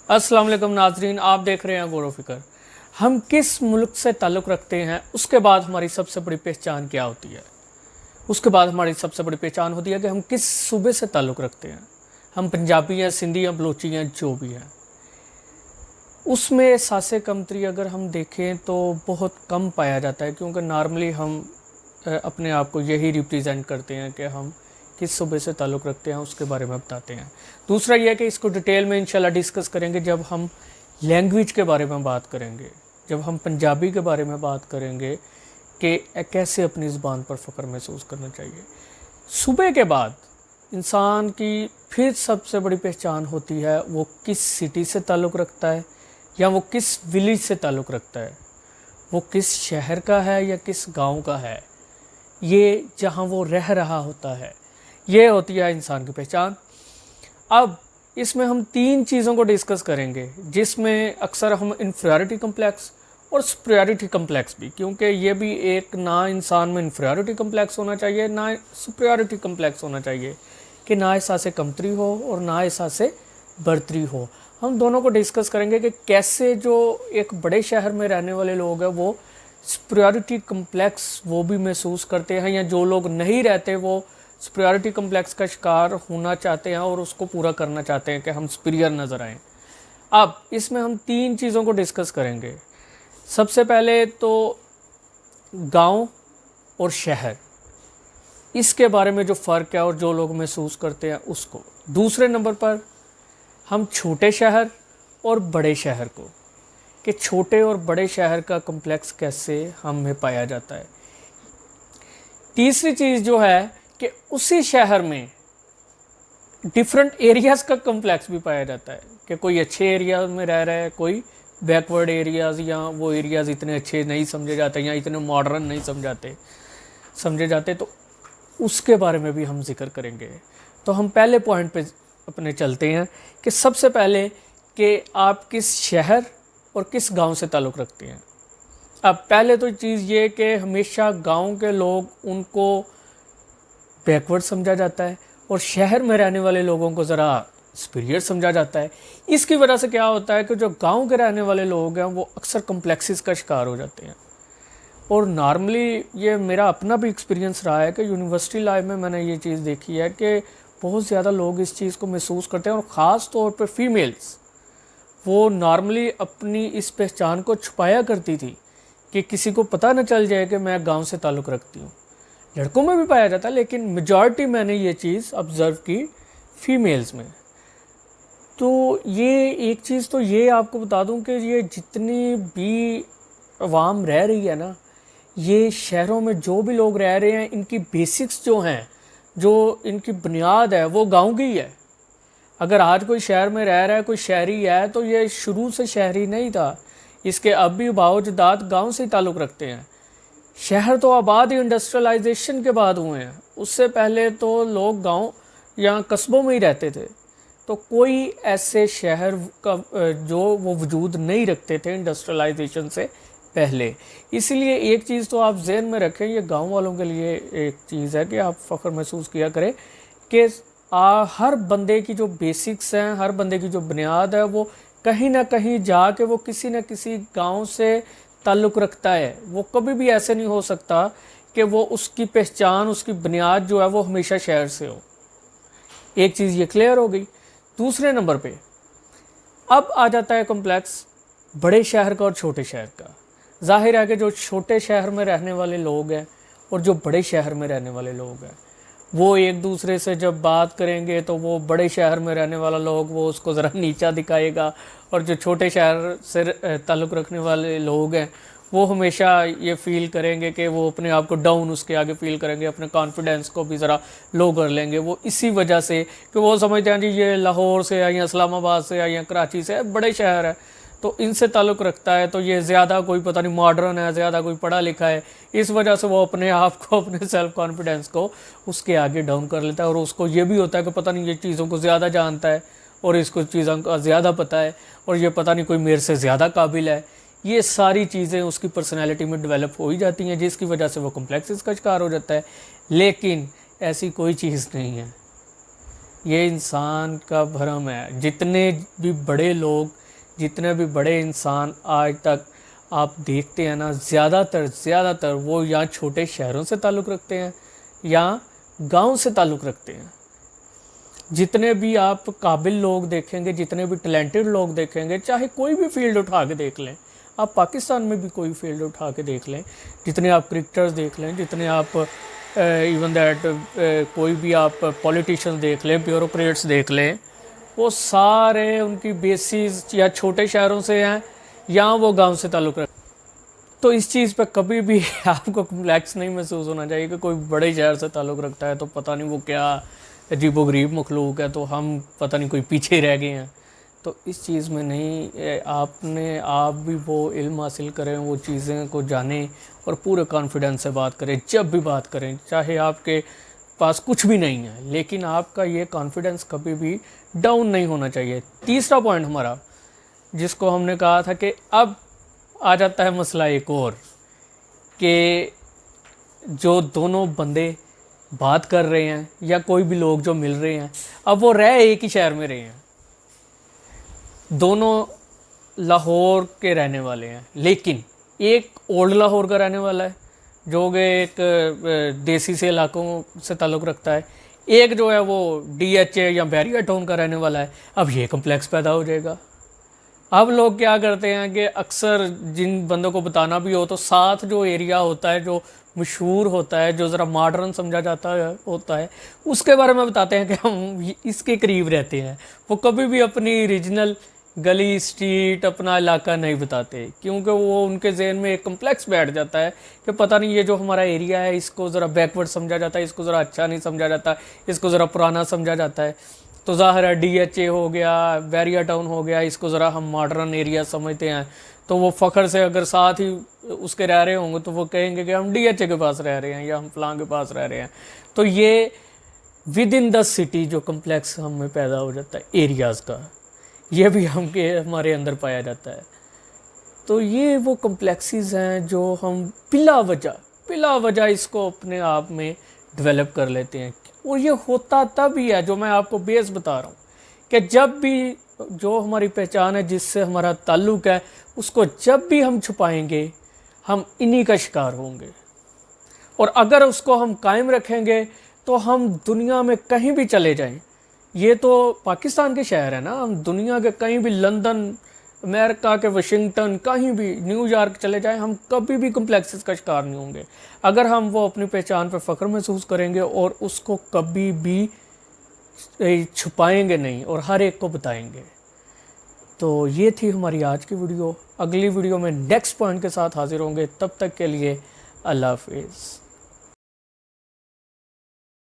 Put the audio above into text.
अस्सलाम वालेकुम नाजरीन, आप देख रहे हैं गौर फिकर। हम किस मुल्क से ताल्लुक़ रखते हैं उसके बाद हमारी सबसे बड़ी पहचान क्या होती है। उसके बाद हमारी सबसे बड़ी पहचान होती है कि हम किस सूबे से ताल्लुक़ रखते हैं। हम पंजाबी हैं, सिंधी हैं, बलोची हैं, जो भी हैं। उसमें एहसास कमतरी अगर हम देखें तो बहुत कम पाया जाता है, क्योंकि नॉर्मली हम अपने आप को यही रिप्रेजेंट करते हैं कि हम किस सूबे से ताल्लुक़ रखते हैं, उसके बारे में बताते हैं। दूसरा यह है कि इसको डिटेल में इंशाल्लाह डिस्कस करेंगे जब हम लैंग्वेज के बारे में बात करेंगे, जब हम पंजाबी के बारे में बात करेंगे कि कैसे अपनी ज़ुबान पर फ़ख्र महसूस करना चाहिए। सूबे के बाद इंसान की फिर सबसे बड़ी पहचान होती है वो किस सिटी से ताल्लुक़ रखता है या वो किस विलेज से ताल्लुक़ रखता है, वो किस शहर का है या किस गांव का है, ये जहां वो रह रहा होता है, ये होती है इंसान की पहचान। अब इसमें हम तीन चीज़ों को डिस्कस करेंगे, जिसमें अक्सर हम इन्फीरियरिटी कम्प्लेक्स और सुपीरियरिटी कम्प्लेक्स भी, क्योंकि ये भी एक ना इंसान में इन्फीरियरिटी कम्प्लेक्स होना चाहिए ना सुपीरियरिटी कम्प्लेक्स होना चाहिए, कि ना एहसास कमतरी हो और ना एहसास बर्तरी हो। हम दोनों को डिस्कस करेंगे कि कैसे जो एक बड़े शहर में रहने वाले लोग हैं वो सुपीरियरिटी कम्प्लेक्स वो भी महसूस करते हैं, या जो लोग नहीं रहते वो सुपीरियरिटी कम्प्लेक्स का शिकार होना चाहते हैं और उसको पूरा करना चाहते हैं कि हम सुपीरियर नज़र आएँ। अब इसमें हम तीन चीज़ों को डिस्कस करेंगे। सबसे पहले तो गांव और शहर, इसके बारे में जो फ़र्क है और जो लोग महसूस करते हैं उसको। दूसरे नंबर पर हम छोटे शहर और बड़े शहर को, कि छोटे और बड़े शहर का कम्प्लेक्स कैसे हमें पाया जाता है। तीसरी चीज़ जो है कि उसी शहर में डिफरेंट एरियाज़ का कम्प्लेक्स भी पाया जाता है, कि कोई अच्छे एरिया में रह रहा है, कोई बैकवर्ड एरियाज़, या वो एरियाज़ इतने अच्छे नहीं समझे जाते या इतने मॉडर्न नहीं समझे जाते, तो उसके बारे में भी हम जिक्र करेंगे। तो हम पहले पॉइंट पे अपने चलते हैं कि सबसे पहले कि आप किस शहर और किस गांव से ताल्लुक़ रखते हैं। अब पहले तो चीज़ ये कि हमेशा गांव के लोग उनको बैकवर्ड समझा जाता है और शहर में रहने वाले लोगों को ज़रा सुपीरियर समझा जाता है। इसकी वजह से क्या होता है कि जो गांव के रहने वाले लोग हैं वो अक्सर कम्प्लेक्सेस का शिकार हो जाते हैं। और नॉर्मली ये मेरा अपना भी एक्सपीरियंस रहा है कि यूनिवर्सिटी लाइफ में मैंने ये चीज़ देखी है कि बहुत ज़्यादा लोग इस चीज़ को महसूस करते हैं, और ख़ास तौर पर फीमेल्स वो नॉर्मली अपनी इस पहचान को छुपाया करती थी कि किसी को पता न चल जाए कि मैं गांव से ताल्लुक़ रखती हूँ। लड़कों में भी पाया जाता है, लेकिन मेजॉरिटी मैंने ये चीज़ ऑब्ज़र्व की फीमेल्स में। तो ये एक चीज़ तो ये आपको बता दूं कि ये जितनी भी अवाम रह रही है ना, ये शहरों में जो भी लोग रह रहे हैं, इनकी बेसिक्स जो हैं, जो इनकी बुनियाद है वो गांव की है। अगर आज कोई शहर में रह रहा है, कोई शहरी है, तो ये शुरू से शहरी नहीं था, इसके अब भी बावजदात गाँव से ताल्लुक़ रखते हैं। शहर तो आबाद ही इंडस्ट्रियलाइजेशन के बाद हुए हैं, उससे पहले तो लोग गांव या कस्बों में ही रहते थे। तो कोई ऐसे शहर का जो वो वजूद नहीं रखते थे इंडस्ट्रियलाइजेशन से पहले। इसलिए एक चीज़ तो आप जहन में रखें, ये गांव वालों के लिए एक चीज़ है कि आप फ़ख्र महसूस किया करें कि हर बंदे की जो बेसिक्स हैं, हर बंदे की जो बुनियाद है, वो कहीं ना कहीं जाके वो किसी न किसी गाँव से ताल्लुक़ रखता है। वो कभी भी ऐसे नहीं हो सकता कि वो उसकी पहचान, उसकी बुनियाद जो है वो हमेशा शहर से हो। एक चीज़ ये क्लियर हो गई। दूसरे नंबर पे अब आ जाता है कॉम्प्लेक्स बड़े शहर का और छोटे शहर का। जाहिर है कि जो छोटे शहर में रहने वाले लोग हैं और जो बड़े शहर में रहने वाले लोग हैं, वो एक दूसरे से जब बात करेंगे तो वो बड़े शहर में रहने वाला लोग वो उसको ज़रा नीचा दिखाएगा, और जो छोटे शहर से ताल्लुक़ रखने वाले लोग हैं वो हमेशा ये फ़ील करेंगे कि वो अपने आप को डाउन उसके आगे फ़ील करेंगे, अपने कॉन्फिडेंस को भी ज़रा लो कर लेंगे। वो इसी वजह से कि वो समझते हैं जी ये लाहौर से है या इस्लामाबाद से है या कराची से है, बड़े शहर है तो इनसे ताल्लुक़ रखता है, तो ये ज़्यादा कोई पता नहीं मॉडर्न है, ज़्यादा कोई पढ़ा लिखा है। इस वजह से वो अपने आप को, अपने सेल्फ़ कॉन्फिडेंस को उसके आगे डाउन कर लेता है, और उसको ये भी होता है कि पता नहीं ये चीज़ों को ज़्यादा जानता है और इसको चीज़ों का ज़्यादा पता है, और ये पता नहीं कोई मेरे से ज़्यादा काबिल है। ये सारी चीज़ें उसकी पर्सनैलिटी में डेवलप हो ही जाती हैं, जिसकी वजह से वो कॉम्प्लेक्सेस का शिकार हो जाता है। लेकिन ऐसी कोई चीज़ नहीं है। ये इंसान का भ्रम है। जितने भी बड़े लोग, जितने भी बड़े इंसान आज तक आप देखते हैं ना, ज़्यादातर वो या छोटे शहरों से ताल्लुक़ रखते हैं या गांव से ताल्लुक़ रखते हैं। जितने भी आप काबिल लोग देखेंगे, जितने भी टैलेंटेड लोग देखेंगे, चाहे कोई भी फील्ड उठा के देख लें, आप पाकिस्तान में भी कोई फील्ड उठा के देख लें, जितने आप क्रिकेटर्स देख लें, जितने आप इवन दैट कोई भी आप पॉलिटिशियंस देख लें, ब्यूरोक्रेट्स देख लें, वो सारे उनकी बेसिस या छोटे शहरों से हैं या वो गांव से ताल्लुक़ रखते हैं। तो इस चीज़ पे कभी भी आपको कम्प्लेक्स नहीं महसूस होना चाहिए कि कोई बड़े शहर से ताल्लुक़ रखता है तो पता नहीं वो क्या अजीबोगरीब मखलूक है, तो हम पता नहीं कोई पीछे रह गए हैं। तो इस चीज़ में नहीं, आप भी वो इल्म हासिल करें, वो चीज़ें को जानें और पूरे कॉन्फिडेंस से बात करें। जब भी बात करें, चाहे आपके पास कुछ भी नहीं है, लेकिन आपका ये कॉन्फिडेंस कभी भी डाउन नहीं होना चाहिए। तीसरा पॉइंट हमारा, जिसको हमने कहा था कि अब आ जाता है मसला एक और, कि जो दोनों बंदे बात कर रहे हैं या कोई भी लोग जो मिल रहे हैं, अब वो रह एक ही शहर में रहे हैं, दोनों लाहौर के रहने वाले हैं, लेकिन एक ओल्ड लाहौर का रहने वाला है जो कि एक देसी से इलाकों से ताल्लुक़ रखता है, एक जो है वो DHA या बैरिया टाउन का रहने वाला है। अब ये कम्प्लेक्स पैदा हो जाएगा। अब लोग क्या करते हैं कि अक्सर जिन बंदों को बताना भी हो तो साथ जो एरिया होता है, जो मशहूर होता है, जो ज़रा मॉडर्न समझा जाता है होता है, उसके बारे में बताते हैं कि हम इसके करीब रहते हैं। वो कभी भी अपनी रीजनल गली, स्ट्रीट, अपना इलाका नहीं बताते, क्योंकि वो उनके जहन में एक कम्प्लेक्स बैठ जाता है कि पता नहीं ये जो हमारा एरिया है इसको ज़रा बैकवर्ड समझा जाता है, इसको ज़रा अच्छा नहीं समझा जाता, इसको ज़रा पुराना समझा जाता है। तो ज़ाहिर है DHA हो गया, बैरिया टाउन हो गया, इसको ज़रा हम मॉडर्न एरिया समझते हैं। तो वो फ़ख्र से अगर साथ ही उसके रह रहे होंगे तो वो कहेंगे कि हम DHA के पास रह रहे हैं या हम फलां के पास रह रहे हैं। तो ये विद इन द सिटी जो कम्प्लेक्स हम में पैदा हो जाता है एरियाज़ का, ये भी हमारे अंदर पाया जाता है। तो ये वो कम्प्लेक्सेस हैं जो हम बिला वजह इसको अपने आप में डेवलप कर लेते हैं। और ये होता तब ही है, जो मैं आपको बेस बता रहा हूँ, कि जब भी जो हमारी पहचान है, जिससे हमारा ताल्लुक़ है, उसको जब भी हम छुपाएंगे हम इन्हीं का शिकार होंगे। और अगर उसको हम कायम रखेंगे तो हम दुनिया में कहीं भी चले जाएं, ये तो पाकिस्तान के शहर है ना, हम दुनिया के कहीं भी, लंदन, अमेरिका के वाशिंगटन, कहीं भी, न्यूयॉर्क चले जाएं, हम कभी भी कम्प्लेक्सेस का शिकार नहीं होंगे अगर हम वो अपनी पहचान पर फ़ख्र महसूस करेंगे और उसको कभी भी छुपाएंगे नहीं और हर एक को बताएंगे। तो ये थी हमारी आज की वीडियो। अगली वीडियो में नेक्स्ट पॉइंट के साथ हाजिर होंगे। तब तक के लिए अल्लाह हाफिज़।